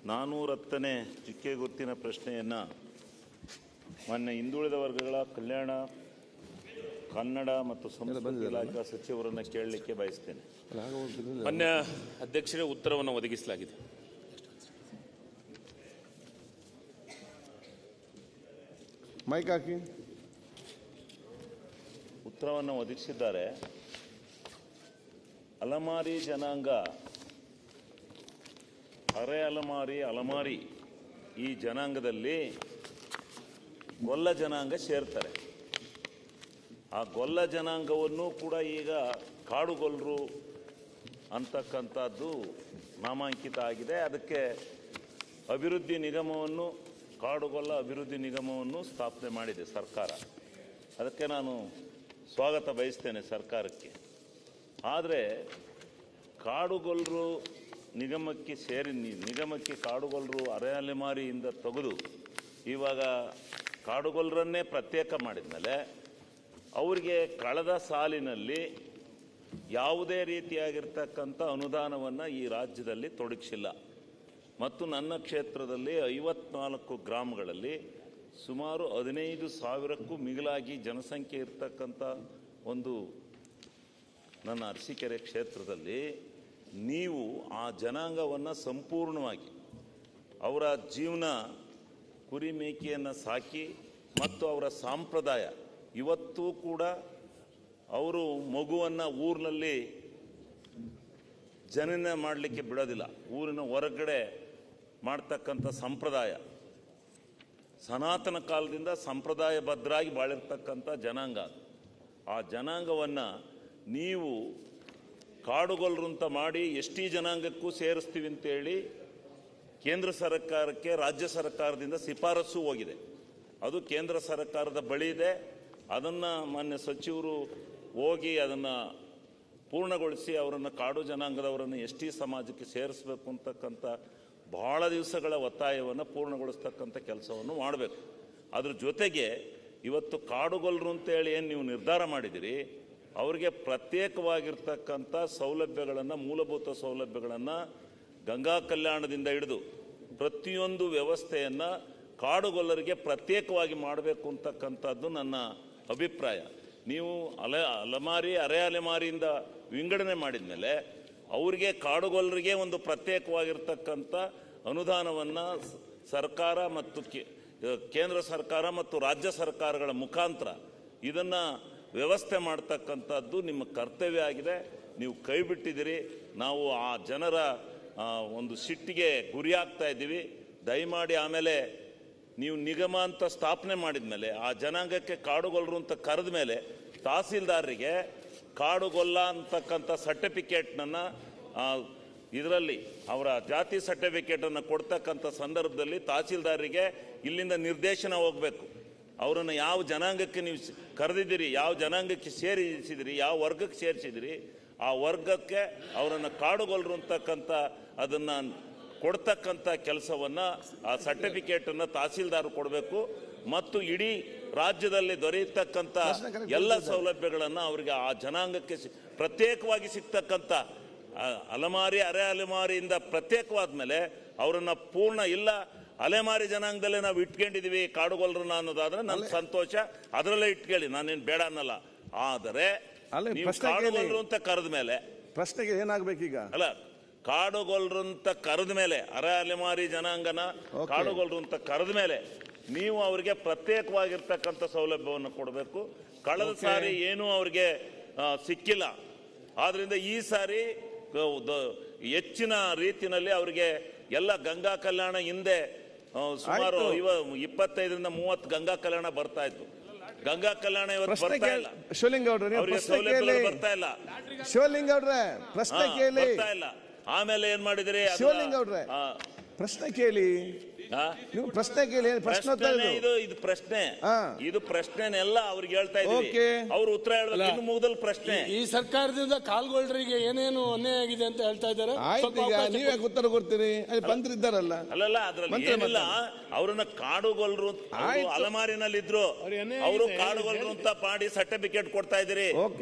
410ನೇ ಜಿಕ್ಕೆ ಗುರುತಿನ ಪ್ರಶ್ನೆಯನ್ನು ಮಾನ್ಯ ಹಿಂದುಳಿದ ವರ್ಗಗಳ ಕಲ್ಯಾಣ ಕನ್ನಡ ಮತ್ತು ಸಂಸ್ಕೃತಿ ಇಲಾಖಾ ಸಚಿವರನ್ನು ಕೇಳಲಿಕ್ಕೆ ಬಯಸ್ತೇನೆ. ಮಾನ್ಯ ಅಧ್ಯಕ್ಷರೇ, ಉತ್ತರವನ್ನು ಒದಗಿಸಲಾಗಿದೆ. ಮೈಕ್ ಹಾಕಿ. ಉತ್ತರವನ್ನು ಒದಗಿಸಿದ್ದಾರೆ. ಅಲಮಾರಿ ಜನಾಂಗ, ಅರೆ ಅಲಮಾರಿ ಈ ಜನಾಂಗದಲ್ಲಿ ಗೊಲ್ಲ ಜನಾಂಗ ಸೇರ್ತಾರೆ. ಆ ಗೊಲ್ಲ ಜನಾಂಗವನ್ನು ಕೂಡ ಈಗ ಕಾಡುಗೊಲ್ಲರು ಅಂತಕ್ಕಂಥದ್ದು ನಾಮಾಂಕಿತ ಆಗಿದೆ. ಅದಕ್ಕೆ ಅಭಿವೃದ್ಧಿ ನಿಗಮವನ್ನು, ಕಾಡುಗೊಲ್ಲ ಅಭಿವೃದ್ಧಿ ನಿಗಮವನ್ನು ಸ್ಥಾಪನೆ ಮಾಡಿದೆ ಸರ್ಕಾರ. ಅದಕ್ಕೆ ನಾನು ಸ್ವಾಗತ ಬಯಸ್ತೇನೆ ಸರ್ಕಾರಕ್ಕೆ. ಆದರೆ ಕಾಡುಗೊಲ್ಲರು ನಿಗಮಕ್ಕೆ ಕಾಡುಗೊಲ್ಲರು ಅರೆ ಅಲೆಮಾರಿಯಿಂದ ತೆಗೆದು ಇವಾಗ ಕಾಡುಗೊಲ್ಲರನ್ನೇ ಪ್ರತ್ಯೇಕ ಮಾಡಿದ ಮೇಲೆ ಅವರಿಗೆ ಕಳೆದ ಸಾಲಿನಲ್ಲಿ ಯಾವುದೇ ರೀತಿಯಾಗಿರ್ತಕ್ಕಂಥ ಅನುದಾನವನ್ನು ಈ ರಾಜ್ಯದಲ್ಲಿ ತೊಡಗಿಸಿಲ್ಲ. ಮತ್ತು ನನ್ನ ಕ್ಷೇತ್ರದಲ್ಲಿ 54 ಗ್ರಾಮಗಳಲ್ಲಿ ಸುಮಾರು 15,000ಕ್ಕೂ ಮಿಗಿಲಾಗಿ ಜನಸಂಖ್ಯೆ ಇರ್ತಕ್ಕಂಥ ಒಂದು ನನ್ನ ಅರಸೀಕೆರೆ ಕ್ಷೇತ್ರದಲ್ಲಿ ನೀವು ಆ ಜನಾಂಗವನ್ನು ಸಂಪೂರ್ಣವಾಗಿ ಅವರ ಜೀವನ ಕುರಿ ಮೇಕೆಯನ್ನು ಸಾಕಿ ಮತ್ತು ಅವರ ಸಂಪ್ರದಾಯ ಇವತ್ತೂ ಕೂಡ ಅವರು ಮಗುವನ್ನು ಊರಿನಲ್ಲಿ ಜನನ ಮಾಡಲಿಕ್ಕೆ ಬಿಡೋದಿಲ್ಲ. ಊರಿನ ಹೊರಗಡೆ ಮಾಡ್ತಕ್ಕಂಥ ಸಂಪ್ರದಾಯ ಸನಾತನ ಕಾಲದಿಂದ ಸಂಪ್ರದಾಯಬದ್ಧರಾಗಿ ಬಾಳಿರ್ತಕ್ಕಂಥ ಜನಾಂಗ. ಆ ಜನಾಂಗವನ್ನು ನೀವು ಕಾಡುಗೊಲ್ಲರು ಅಂತ ಮಾಡಿ ಎಸ್ ಟಿ ಜನಾಂಗಕ್ಕೂ ಸೇರಿಸ್ತೀವಿ ಅಂತೇಳಿ ಕೇಂದ್ರ ಸರ್ಕಾರಕ್ಕೆ ರಾಜ್ಯ ಸರ್ಕಾರದಿಂದ ಶಿಫಾರಸು ಹೋಗಿದೆ. ಅದು ಕೇಂದ್ರ ಸರ್ಕಾರದ ಬಳಿ ಇದೆ. ಅದನ್ನು ಮಾನ್ಯ ಸಚಿವರು ಹೋಗಿ ಅದನ್ನು ಪೂರ್ಣಗೊಳಿಸಿ ಅವರನ್ನು ಕಾಡು ಜನಾಂಗದವರನ್ನು ಎಸ್ ಟಿ ಸಮಾಜಕ್ಕೆ ಸೇರಿಸಬೇಕು ಅಂತಕ್ಕಂಥ ಬಹಳ ದಿವಸಗಳ ಒತ್ತಾಯವನ್ನು ಪೂರ್ಣಗೊಳಿಸ್ತಕ್ಕಂಥ ಕೆಲಸವನ್ನು ಮಾಡಬೇಕು. ಅದ್ರ ಜೊತೆಗೆ ಇವತ್ತು ಕಾಡುಗೊಲ್ಲರು ಅಂತೇಳಿ ಏನು ನೀವು ನಿರ್ಧಾರ ಮಾಡಿದಿರಿ, ಅವರಿಗೆ ಪ್ರತ್ಯೇಕವಾಗಿರ್ತಕ್ಕಂಥ ಸೌಲಭ್ಯಗಳನ್ನು, ಮೂಲಭೂತ ಸೌಲಭ್ಯಗಳನ್ನು ಗಂಗಾ ಕಲ್ಯಾಣದಿಂದ ಹಿಡಿದು ಪ್ರತಿಯೊಂದು ವ್ಯವಸ್ಥೆಯನ್ನು ಕಾಡುಗೊಲ್ಲರಿಗೆ ಪ್ರತ್ಯೇಕವಾಗಿ ಮಾಡಬೇಕು ಅಂತಕ್ಕಂಥದ್ದು ನನ್ನ ಅಭಿಪ್ರಾಯ. ನೀವು ಅರೆ ಅಲೆಮಾರಿಯಿಂದ ವಿಂಗಡಣೆ ಮಾಡಿದ ಮೇಲೆ ಅವರಿಗೆ ಕಾಡುಗೊಲ್ಲರಿಗೆ ಒಂದು ಪ್ರತ್ಯೇಕವಾಗಿರ್ತಕ್ಕಂಥ ಅನುದಾನವನ್ನು ಸರ್ಕಾರ ಮತ್ತು ಕೇಂದ್ರ ಸರ್ಕಾರ ಮತ್ತು ರಾಜ್ಯ ಸರ್ಕಾರಗಳ ಮುಖಾಂತರ ಇದನ್ನು ವ್ಯವಸ್ಥೆ ಮಾಡ್ತಕ್ಕಂಥದ್ದು ನಿಮ್ಮ ಕರ್ತವ್ಯ ಆಗಿದೆ. ನೀವು ಕೈ ಬಿಟ್ಟಿದ್ದೀರಿ. ನಾವು ಆ ಜನರ ಒಂದು ಸಿಟ್ಟಿಗೆ ಗುರಿಯಾಗ್ತಾ ಇದ್ದೀವಿ. ದಯಮಾಡಿ ಆಮೇಲೆ ನೀವು ನಿಗಮ ಅಂತ ಸ್ಥಾಪನೆ ಮಾಡಿದ ಮೇಲೆ ಆ ಜನಾಂಗಕ್ಕೆ ಕಾಡುಗೊಲ್ಲರು ಅಂತ ಕರೆದ ಮೇಲೆ ತಹಸೀಲ್ದಾರರಿಗೆ ಕಾಡುಗೊಲ್ಲ ಅಂತಕ್ಕಂಥ ಸರ್ಟಿಫಿಕೇಟ್ನನ್ನು ಇದರಲ್ಲಿ ಅವರ ಜಾತಿ ಸರ್ಟಿಫಿಕೇಟನ್ನು ಕೊಡ್ತಕ್ಕಂಥ ಸಂದರ್ಭದಲ್ಲಿ ತಹಸೀಲ್ದಾರರಿಗೆ ಇಲ್ಲಿಂದ ನಿರ್ದೇಶನ ಹೋಗಬೇಕು. ಅವರನ್ನು ಯಾವ ಜನಾಂಗಕ್ಕೆ ನೀವು ಕರೆದಿದ್ದೀರಿ, ಯಾವ ಜನಾಂಗಕ್ಕೆ ಸೇರಿಸಿದಿರಿ, ಯಾವ ವರ್ಗಕ್ಕೆ ಸೇರಿಸಿದಿರಿ, ಆ ವರ್ಗಕ್ಕೆ ಅವರನ್ನು ಕಾಡುಗೊಲ್ಲರು ಅಂತಕ್ಕಂಥ ಅದನ್ನು ಕೊಡ್ತಕ್ಕಂಥ ಕೆಲಸವನ್ನು, ಆ ಸರ್ಟಿಫಿಕೇಟನ್ನು ತಹಸೀಲ್ದಾರ್ ಕೊಡಬೇಕು. ಮತ್ತು ಇಡೀ ರಾಜ್ಯದಲ್ಲಿ ದೊರೆಯತಕ್ಕಂಥ ಎಲ್ಲ ಸೌಲಭ್ಯಗಳನ್ನು ಅವರಿಗೆ ಆ ಜನಾಂಗಕ್ಕೆ ಪ್ರತ್ಯೇಕವಾಗಿ ಸಿಗ್ತಕ್ಕಂಥ ಅರೆ ಅಲೆಮಾರಿಯಿಂದ ಪ್ರತ್ಯೇಕವಾದ ಮೇಲೆ ಅವರನ್ನು ಪೂರ್ಣ ಇಲ್ಲ ಅಲೆಮಾರಿ ಜನಾಂಗದಲ್ಲೇ ನಾವು ಇಟ್ಕೊಂಡಿದ್ದೀವಿ ಕಾಡುಗೊಲ್ಲರನ್ನ ಅನ್ನೋದಾದ್ರೆ ನನ್ನ ಸಂತೋಷ, ಅದರಲ್ಲೇ ಇಟ್ಕೊಳ್ಳಿ, ನಾನೇನು ಬೇಡ ಅನ್ನಲ್ಲ. ಆದರೆ ಕಾಡುಗೊಲ್ಲರು ಅಂತ ಕರೆದ ಮೇಲೆ ಪ್ರಶ್ನೆಗೆ ಏನಾಗಬೇಕೀಗ ಅಲ್ಲ, ಕಾಡುಗೊಲ್ಲರು ಅಂತ ಕರೆದ ಮೇಲೆ ಅರೆ ಅಲೆಮಾರಿ ಜನಾಂಗನ ಕಾಡುಗೊಲ್ಲರು ಅಂತ ಕರೆದ ಮೇಲೆ ನೀವು ಅವರಿಗೆ ಪ್ರತ್ಯೇಕವಾಗಿರ್ತಕ್ಕಂಥ ಸೌಲಭ್ಯವನ್ನು ಕೊಡಬೇಕು. ಕಳೆದ ಸಾರಿ ಏನೂ ಅವ್ರಿಗೆ ಸಿಕ್ಕಿಲ್ಲ. ಆದ್ರಿಂದ ಈ ಸಾರಿ ಹೆಚ್ಚಿನ ರೀತಿಯಲ್ಲಿ ಅವರಿಗೆ ಎಲ್ಲ ಗಂಗಾ ಕಲ್ಯಾಣ ಹಿಂದೆ ಸುಮಾರು 25-30 ಗಂಗಾ ಕಲ್ಯಾಣ ಬರ್ತಾ ಇತ್ತು. ಗಂಗಾ ಕಲ್ಯಾಣ ಇವತ್ತು ಬರ್ತಾ ಇಲ್ಲ. ಅವರಿಗೆ ಸೌಲಭ್ಯ ಬರ್ತಾ ಇಲ್ಲ. ಶಿವಲಿಂಗೌಡ್ರೆ ಪ್ರಶ್ನೆ ಕೇಳಿ. ಬರ್ತಾ ಇಲ್ಲ. ಆಮೇಲೆ ಏನ್ ಮಾಡಿದ್ರಿ? ಶಿವಲಿಂಗೌಡ್ರೆ ಪ್ರಶ್ನೆ ಕೇಳಿ. ನೀವು ಪ್ರಶ್ನೆ ಕೇಳಿ. ಇದು ಪ್ರಶ್ನೆ, ಇದು ಪ್ರಶ್ನೆನೆಲ್ಲ ಅವ್ರಿಗೆ ಹೇಳ್ತಾ ಇದ್ದೀವಿ. ಅವ್ರು ಉತ್ತರ ಹೇಳ್ಬೇಕು. ಇನ್ನು ಮುಗಿದಲ್ ಪ್ರಶ್ನೆ. ಈ ಸರ್ಕಾರದಿಂದ ಕಾಲ್ಗೊಳ್ಳರಿಗೆ ಏನೇನು ಅನ್ಯಾಯ ಆಗಿದೆ ಅಂತ ಹೇಳ್ತಾ ಇದ್ದಾರೆ. ನೀವೇ ಉತ್ತರ ಕೊಡ್ತೀರಿ, ಮಂತ್ರಿ ಇದ್ದಾರಲ್ಲ. ಅಲ್ಲಲ್ಲ, ಅದ್ರಲ್ಲಿ ಏನಿಲ್ಲ. ಅವ್ರನ್ನ ಕಾಡುಗೊಲ್ಲರು ಅಲಮಾರಿನಲ್ಲಿ ಇದ್ರು, ಅವರು ಕಾಡುಗೊಲ್ಲರು ಅಂತ ಮಾಡಿ ಸರ್ಟಿಫಿಕೇಟ್ ಕೊಡ್ತಾ ಇದ್ದೀರಿ.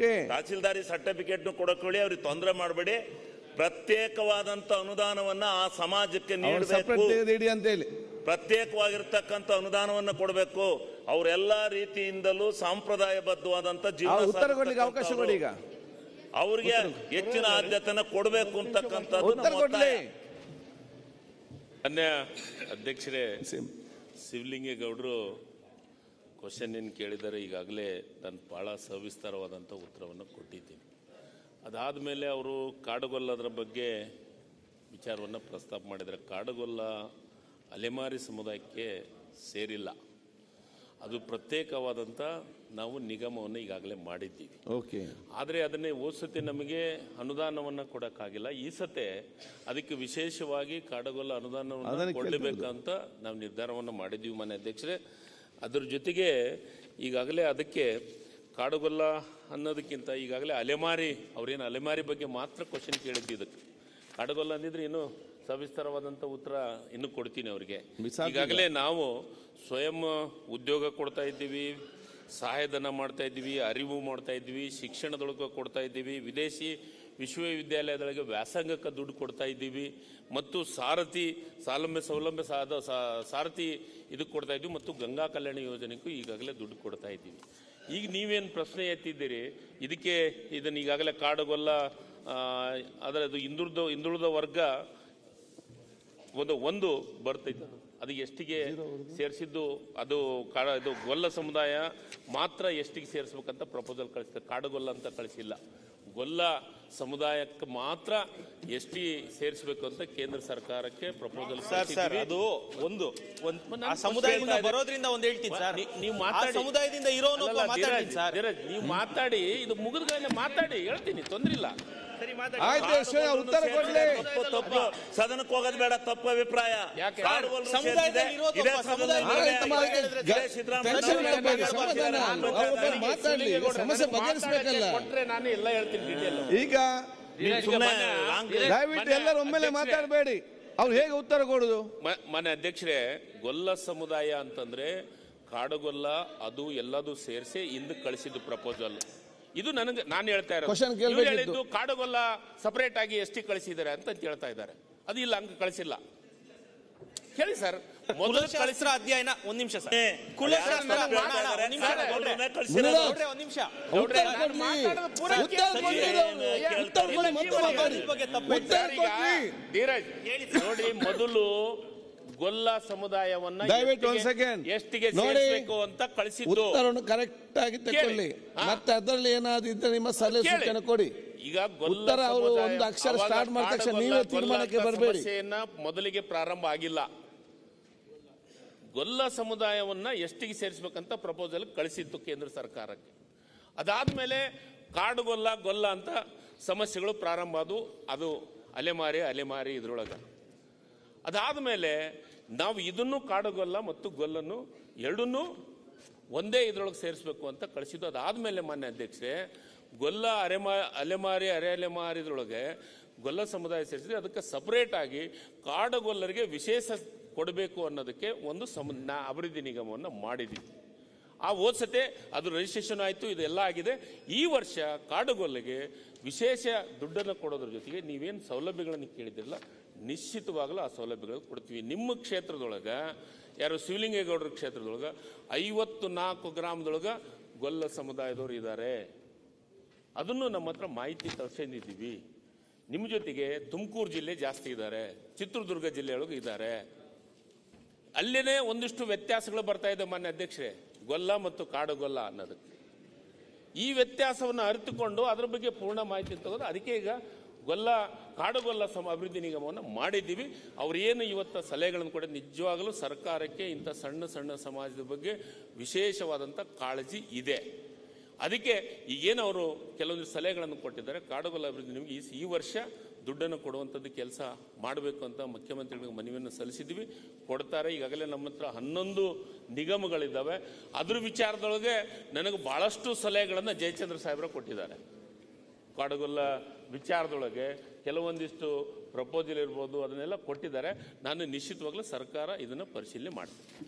ತಹಸೀಲ್ದಾರಿ ಸರ್ಟಿಫಿಕೇಟ್ ಕೊಡಕೊಳ್ಳಿ, ಅವ್ರಿಗೆ ತೊಂದರೆ ಮಾಡಬೇಡಿ. ಪ್ರತ್ಯೇಕವಾದಂತ ಅನುದಾನವನ್ನ ಆ ಸಮಾಜಕ್ಕೆ ಸಪರೇಟ್ ನೀಡಬೇಕು. ತೆಗೆದಿಡಿ ಅಂತ ಹೇಳಿ. ಪ್ರತ್ಯೇಕವಾಗಿರ್ತಕ್ಕಂಥ ಅನುದಾನವನ್ನು ಕೊಡಬೇಕು. ಅವರೆಲ್ಲಾ ರೀತಿಯಿಂದಲೂ ಸಾಂಪ್ರದಾಯಬದ್ಧವಾದಂತ ಉತ್ತರ ಕೊಡ್ಲಿಕ್ಕೆ ಅವಕಾಶ ಕೊಡಿ. ಈಗ ಅವ್ರಿಗೆ ಹೆಚ್ಚಿನ ಆದ್ಯತೆನ ಕೊಡಬೇಕು ಉತ್ತರ ಕೊಡ್ಲಿ. ಮಾನ್ಯ ಅಧ್ಯಕ್ಷರೇ, ಶಿವಲಿಂಗೇಗೌಡರು ಕ್ವಶನ್ ಏನು ಕೇಳಿದ್ದಾರೆ, ಈಗಾಗಲೇ ನಾನು ಭಾಳ ಸವಿಸ್ತಾರವಾದಂಥ ಉತ್ತರವನ್ನು ಕೊಟ್ಟಿದ್ದೀನಿ. ಅದಾದ ಮೇಲೆ ಅವರು ಕಾಡುಗೊಲ್ಲದರ ಬಗ್ಗೆ ವಿಚಾರವನ್ನು ಪ್ರಸ್ತಾಪ ಮಾಡಿದ್ದಾರೆ. ಕಾಡುಗೊಲ್ಲ ಅಲೆಮಾರಿ ಸಮುದಾಯಕ್ಕೆ ಸೇರಿಲ್ಲ, ಅದು ಪ್ರತ್ಯೇಕವಾದಂಥ ನಾವು ನಿಗಮವನ್ನು ಈಗಾಗಲೇ ಮಾಡಿದ್ದೀವಿ. ಓಕೆ. ಆದರೆ ಅದನ್ನೇ ಓದ್ಸತಿ ನಮಗೆ ಅನುದಾನವನ್ನು ಕೊಡೋಕ್ಕಾಗಿಲ್ಲ. ಈ ಸತೆ ಅದಕ್ಕೆ ವಿಶೇಷವಾಗಿ ಕಾಡುಗೊಲ್ಲ ಅನುದಾನವನ್ನು ಕೊಡಲೇಬೇಕಂತ ನಾವು ನಿರ್ಧಾರವನ್ನು ಮಾಡಿದ್ದೀವಿ ಮಾನ್ಯ ಅಧ್ಯಕ್ಷರೇ. ಅದ್ರ ಜೊತೆಗೆ ಈಗಾಗಲೇ ಅದಕ್ಕೆ ಕಾಡುಗೊಲ್ಲ ಅನ್ನೋದಕ್ಕಿಂತ ಈಗಾಗಲೇ ಅಲೆಮಾರಿ, ಅವ್ರೇನು ಅಲೆಮಾರಿ ಬಗ್ಗೆ ಮಾತ್ರ ಕ್ವಶನ್ ಕೇಳಿದ್ದು. ಇದಕ್ಕೆ ಕಾಡುಗೊಲ್ಲ ಅಂದಿದ್ರೆ ಇನ್ನೂ ಸವಿಸ್ತಾರವಾದಂಥ ಉತ್ತರ ಇನ್ನೂ ಕೊಡ್ತೀನಿ ಅವರಿಗೆ. ಈಗಾಗಲೇ ನಾವು ಸ್ವಯಂ ಉದ್ಯೋಗ ಕೊಡ್ತಾ ಇದ್ದೀವಿ, ಸಹಾಯಧನ ಮಾಡ್ತಾ ಇದ್ದೀವಿ, ಅರಿವು ಮಾಡ್ತಾ ಇದ್ದೀವಿ, ಶಿಕ್ಷಣದೊಳಗೆ ಕೊಡ್ತಾ ಇದ್ದೀವಿ, ವಿದೇಶಿ ವಿಶ್ವವಿದ್ಯಾಲಯದೊಳಗೆ ವ್ಯಾಸಂಗಕ್ಕೆ ದುಡ್ಡು ಕೊಡ್ತಾ ಇದ್ದೀವಿ, ಮತ್ತು ಸಾರಥಿ ಸೌಲಭ್ಯ ಸಾರಥಿ ಇದಕ್ಕೆ ಕೊಡ್ತಾ ಇದ್ದೀವಿ, ಮತ್ತು ಗಂಗಾ ಕಲ್ಯಾಣ ಯೋಜನೆಗೂ ಈಗಾಗಲೇ ದುಡ್ಡು ಕೊಡ್ತಾ ಇದ್ದೀವಿ. ಈಗ ನೀವೇನು ಪ್ರಶ್ನೆ ಎತ್ತಿದ್ದೀರಿ, ಇದನ್ನು ಈಗಾಗಲೇ ಕಾಡುಗೊಲ್ಲ ಅದರದು ಹಿಂದುಳಿದ ವರ್ಗ ಒಂದು ಬರ್ತೈತೆ, ಅದು ಎಷ್ಟಿಗೆ ಸೇರಿಸಿದ್ದು, ಅದು ಗೊಲ್ಲ ಸಮುದಾಯ ಮಾತ್ರ ಎಷ್ಟಿಗೆ ಸೇರಿಸ್ಬೇಕಂತ ಪ್ರಪೋಸಲ್ ಕಳಿಸ್ತಾರೆ. ಕಾಡುಗೊಲ್ಲ ಅಂತ ಕಳಿಸಿಲ್ಲ, ಗೊಲ್ಲ ಸಮುದಾಯಕ್ಕೆ ಮಾತ್ರ ಎಷ್ಟಿ ಸೇರಿಸಬೇಕು ಅಂತ ಕೇಂದ್ರ ಸರ್ಕಾರಕ್ಕೆ ಪ್ರಪೋಸಲ್. ಅದು ಒಂದು ಸಮುದಾಯದಿಂದ ಬರೋದ್ರಿಂದ ಒಂದು ಹೇಳ್ತೀನಿ ಸರ್, ನೀವು ಮಾತಾಡಿ, ಸಮುದಾಯದಿಂದ ಇರೋನು ನೀವು ಮಾತಾಡಿ, ಇದು ಮುಗಿದ ಮಾತಾಡಿ, ಹೇಳ್ತೀನಿ, ತೊಂದ್ರೆ ಇಲ್ಲ. ಉತ್ತರ ಕೊಡ್ಲಿ. ತಪ್ಪು ಸದನಕ್ಕೆ ಹೋಗೋದು ಬೇಡ, ತಪ್ಪು ಅಭಿಪ್ರಾಯ. ಸಮಸ್ಯೆ ಬಗೆಹರಿಸಬೇಕಲ್ಲ. ನಾನು ಎಲ್ಲ ಹೇಳ್ತೀನಿ. ಈಗ ದಯವಿಟ್ಟು ಎಲ್ಲರೂ ಒಮ್ಮೆಲೆ ಮಾತಾಡಬೇಡಿ. ಅವ್ರು ಹೇಗೆ ಉತ್ತರ ಕೊಡುದು? ಮಾನ್ಯ ಅಧ್ಯಕ್ಷರೇ, ಗೊಲ್ಲ ಸಮುದಾಯ ಅಂತಂದ್ರೆ ಕಾಡುಗೊಲ್ಲ ಅದು ಎಲ್ಲದೂ ಸೇರಿಸಿ ಹಿಂದಕ್ಕೆ ಕಳಿಸಿದ್ದು ಪ್ರಪೋಸಲ್. ಇದು ನಾನು ಹೇಳ್ತಾ ಇರೋದು. ಕಾಡುಗೊಲ್ಲ ಸಪರೇಟ್ ಆಗಿ ಎಷ್ಟಿ ಕಳಿಸಿದ್ದಾರೆ ಅಂತ ಹೇಳ್ತಾ ಇದ್ದಾರೆ. ಅದು ಇಲ್ಲ, ಹಂಗ ಕಳಿಸಿಲ್ಲ. ಹೇಳಿ ಸರ್, ಕುಲಶಾಸ್ತ್ರ ಅಧ್ಯಯನ. ಒಂದ್ ನಿಮಿಷ ಸರ್, ಕುಲಶಾಸ್ತ್ರ ನೋಡಿ, ಮೊದಲು ಗೊಲ್ಲ ಸಮುದಾಯವನ್ನ ಎಷ್ಟಿಗೆ ಸೇರಿಸಬೇಕು ಅಂತ ಕಳಿಸಿದ್ದು ಉತ್ತರವನ್ನು ಕರೆಕ್ಟ್ ಆಗಿ ತಗೊಳ್ಳಿ. ಮತ್ತೆ ಅದರಲ್ಲಿ ಏನಾದ್ರು ಇದ್ರೆ ನಿಮ್ಮ ಸಲಹೆ ಸೂಚನೆ ಕೊಡಿ. ಈಗ ಉತ್ತರ ಅವರು ಒಂದು ಅಕ್ಷರ ಸ್ಟಾರ್ಟ್ ಮಾಡಿದ ತಕ್ಷಣ ನೀವೇ ತೀರ್ಮಾನಕ್ಕೆ ಬರಬೇಡಿ. ಮೊದಲಿಗೆ ಪ್ರಾರಂಭ ಆಗಿಲ್ಲ. ಗೊಲ್ಲ ಸಮುದಾಯವನ್ನ ಎಷ್ಟಿಗೆ ಸೇರಿಸಬೇಕಂತ ಪ್ರಪೋಸಲ್ ಕಳಿಸಿತ್ತು ಕೇಂದ್ರ ಸರ್ಕಾರಕ್ಕೆ. ಅದಾದ್ಮೇಲೆ ಗೊಲ್ಲ ಅಂತ ಸಮಸ್ಯೆಗಳು ಪ್ರಾರಂಭ ಆದವು. ಅದು ಅಲೆಮಾರಿ ಇದ್ರೊಳಗೆ. ಅದಾದ್ಮೇಲೆ ನಾವು ಇದನ್ನು ಕಾಡುಗೊಲ್ಲ ಮತ್ತು ಗೊಲ್ಲನ್ನು ಎರಡನ್ನೂ ಒಂದೇ ಇದ್ರೊಳಗೆ ಸೇರಿಸಬೇಕು ಅಂತ ಕಳಿಸಿದ್ದು. ಅದಾದ್ಮೇಲೆ ಮಾನ್ಯ ಅಧ್ಯಕ್ಷರೇ, ಗೊಲ್ಲ ಅಲೆಮಾರಿ ಇದ್ರೊಳಗೆ ಗೊಲ್ಲ ಸಮುದಾಯ ಸೇರಿಸಿದ್ರೆ ಅದಕ್ಕೆ ಸಪರೇಟ್ ಆಗಿ ಕಾಡುಗೊಲ್ಲರಿಗೆ ವಿಶೇಷ ಕೊಡಬೇಕು ಅನ್ನೋದಕ್ಕೆ ಒಂದು ಅಭಿವೃದ್ಧಿ ನಿಗಮವನ್ನು ಮಾಡಿದ್ವಿ. ಆ ಓದ್ಸತೆ ಅದು ರಿಜಿಸ್ಟ್ರೇಷನ್ ಆಯಿತು, ಇದೆಲ್ಲ ಆಗಿದೆ. ಈ ವರ್ಷ ಕಾಡುಗೊಲ್ಲಿಗೆ ವಿಶೇಷ ದುಡ್ಡನ್ನು ಕೊಡೋದ್ರ ಜೊತೆಗೆ ನೀವೇನು ಸೌಲಭ್ಯಗಳನ್ನು ಕೇಳಿದಿರಲ್ಲ, ನಿಶ್ಚಿತವಾಗಲೂ ಆ ಸೌಲಭ್ಯಗಳು ಕೊಡ್ತೀವಿ. ನಿಮ್ಮ ಕ್ಷೇತ್ರದೊಳಗೆ, ಯಾರು ಶಿವಲಿಂಗೇಗೌಡರ ಕ್ಷೇತ್ರದೊಳಗೆ 54 ಗ್ರಾಮದೊಳಗೆ ಗೊಲ್ಲ ಸಮುದಾಯದವರು ಇದ್ದಾರೆ. ಅದನ್ನು ನಮ್ಮ ಹತ್ರ ಮಾಹಿತಿ ತರಿಸಿದ್ದೀವಿ. ನಿಮ್ಮ ಜೊತೆಗೆ ತುಮಕೂರು ಜಿಲ್ಲೆ ಜಾಸ್ತಿ ಇದ್ದಾರೆ, ಚಿತ್ರದುರ್ಗ ಜಿಲ್ಲೆಯೊಳಗೆ ಇದ್ದಾರೆ. ಅಲ್ಲೇ ಒಂದಿಷ್ಟು ವ್ಯತ್ಯಾಸಗಳು ಬರ್ತಾ ಇದೆ ಮಾನ್ಯ ಅಧ್ಯಕ್ಷರೇ, ಗೊಲ್ಲ ಮತ್ತು ಕಾಡುಗೊಲ್ಲ ಅನ್ನೋದಕ್ಕೆ. ಈ ವ್ಯತ್ಯಾಸವನ್ನು ಅರಿತುಕೊಂಡು ಅದರ ಬಗ್ಗೆ ಪೂರ್ಣ ಮಾಹಿತಿ ತಗೋದು. ಅದಕ್ಕೆ ಈಗ ಕಾಡುಗೊಲ್ಲ ಅಭಿವೃದ್ಧಿ ನಿಗಮವನ್ನು ಮಾಡಿದ್ದೀವಿ. ಅವ್ರೇನು ಇವತ್ತು ಸಲಹೆಗಳನ್ನು ಕೂಡ ನಿಜವಾಗಲೂ ಸರ್ಕಾರಕ್ಕೆ ಇಂಥ ಸಣ್ಣ ಸಮಾಜದ ಬಗ್ಗೆ ವಿಶೇಷವಾದಂಥ ಕಾಳಜಿ ಇದೆ. ಅದಕ್ಕೆ ಈಗೇನು ಅವರು ಕೆಲವೊಂದು ಸಲಹೆಗಳನ್ನು ಕೊಟ್ಟಿದ್ದಾರೆ. ಕಾಡುಗೊಲ್ಲ ಅಭಿವೃದ್ಧಿ ನಿಮಗೆ ಈ ವರ್ಷ ದುಡ್ಡನ್ನು ಕೊಡುವಂಥದ್ದು ಕೆಲಸ ಮಾಡಬೇಕು ಅಂತ ಮುಖ್ಯಮಂತ್ರಿಗಳಿಗೆ ಮನವಿಯನ್ನು ಸಲ್ಲಿಸಿದ್ವಿ. ಕೊಡ್ತಾರೆ. ಈಗಾಗಲೇ ನಮ್ಮ ಹತ್ರ 11 ನಿಗಮಗಳಿದ್ದಾವೆ. ಅದ್ರ ವಿಚಾರದೊಳಗೆ ನನಗೆ ಭಾಳಷ್ಟು ಸಲಹೆಗಳನ್ನು ಜಯಚಂದ್ರ ಸಾಹೇಬರು ಕೊಟ್ಟಿದ್ದಾರೆ. ಕಾಡುಗೊಲ್ಲ ವಿಚಾರದೊಳಗೆ ಕೆಲವೊಂದಿಷ್ಟು ಪ್ರಪೋಸಲ್ ಇರ್ಬೋದು, ಅದನ್ನೆಲ್ಲ ಕೊಟ್ಟಿದ್ದಾರೆ. ನಾನು ನಿಶ್ಚಿತವಾಗ್ಲೂ ಸರ್ಕಾರ ಇದನ್ನು ಪರಿಶೀಲನೆ ಮಾಡ್ತೀನಿ.